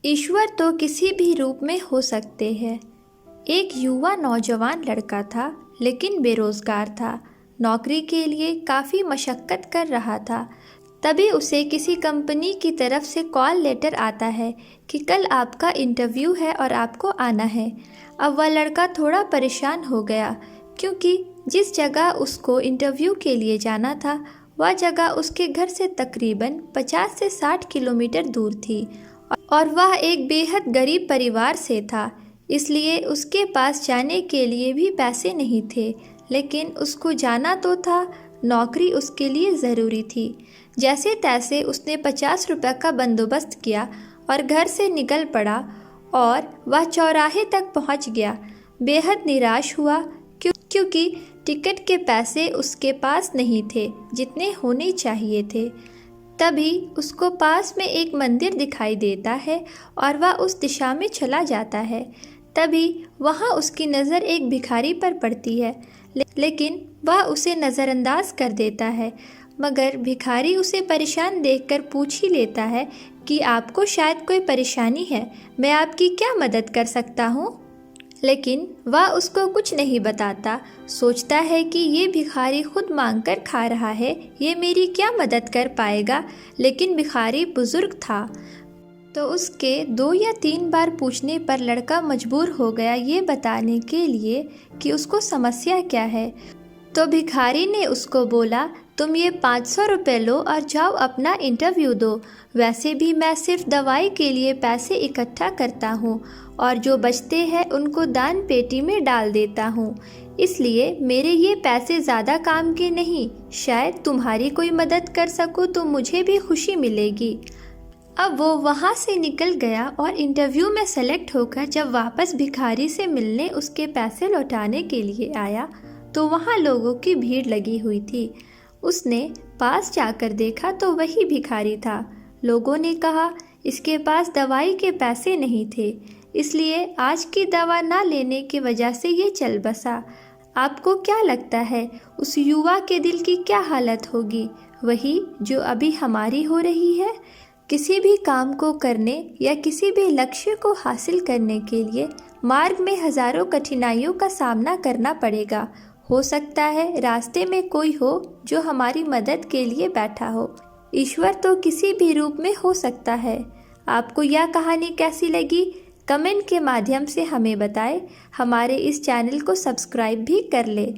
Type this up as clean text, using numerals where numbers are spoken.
ईश्वर तो किसी भी रूप में हो सकते हैं। एक युवा नौजवान लड़का था, लेकिन बेरोजगार था। नौकरी के लिए काफ़ी मशक्क़त कर रहा था। तभी उसे किसी कंपनी की तरफ से कॉल लेटर आता है कि कल आपका इंटरव्यू है और आपको आना है। अब वह लड़का थोड़ा परेशान हो गया, क्योंकि जिस जगह उसको इंटरव्यू के लिए जाना था वह जगह उसके घर से तकरीबन 50 से 60 किलोमीटर दूर थी और वह एक बेहद गरीब परिवार से था, इसलिए उसके पास जाने के लिए भी पैसे नहीं थे। लेकिन उसको जाना तो था, नौकरी उसके लिए ज़रूरी थी। जैसे तैसे उसने 50 रुपये का बंदोबस्त किया और घर से निकल पड़ा और वह चौराहे तक पहुंच गया। बेहद निराश हुआ क्योंकि टिकट के पैसे उसके पास नहीं थे जितने होने चाहिए थे। तभी उसको पास में एक मंदिर दिखाई देता है और वह उस दिशा में चला जाता है। तभी वहाँ उसकी नज़र एक भिखारी पर पड़ती है, लेकिन वह उसे नज़रअंदाज कर देता है। मगर भिखारी उसे परेशान देखकर पूछ ही लेता है कि आपको शायद कोई परेशानी है, मैं आपकी क्या मदद कर सकता हूँ। लेकिन वह उसको कुछ नहीं बताता। सोचता है कि ये भिखारी खुद मांगकर खा रहा है, ये मेरी क्या मदद कर पाएगा। लेकिन भिखारी बुजुर्ग था, तो उसके 2 या 3 बार पूछने पर लड़का मजबूर हो गया ये बताने के लिए कि उसको समस्या क्या है। तो भिखारी ने उसको बोला, तुम ये 500 रुपये लो और जाओ अपना इंटरव्यू दो। वैसे भी मैं सिर्फ दवाई के लिए पैसे इकट्ठा करता हूँ और जो बचते हैं उनको दान पेटी में डाल देता हूँ, इसलिए मेरे ये पैसे ज़्यादा काम के नहीं। शायद तुम्हारी कोई मदद कर सकूँ तो मुझे भी खुशी मिलेगी। अब वो वहाँ से निकल गया और इंटरव्यू में सेलेक्ट होकर जब वापस भिखारी से मिलने उसके पैसे लौटाने के लिए आया तो वहाँ लोगों की भीड़ लगी हुई थी। उसने पास जाकर देखा तो वही भिखारी था। लोगों ने कहा इसके पास दवाई के पैसे नहीं थे, इसलिए आज की दवा ना लेने की वजह से ये चल बसा। आपको क्या लगता है उस युवा के दिल की क्या हालत होगी? वही जो अभी हमारी हो रही है। किसी भी काम को करने या किसी भी लक्ष्य को हासिल करने के लिए मार्ग में हजारों कठिनाइयों का सामना करना पड़ेगा। हो सकता है रास्ते में कोई हो जो हमारी मदद के लिए बैठा हो। ईश्वर तो किसी भी रूप में हो सकता है। आपको यह कहानी कैसी लगी? कमेंट के माध्यम से हमें बताएं। हमारे इस चैनल को सब्सक्राइब भी कर लें।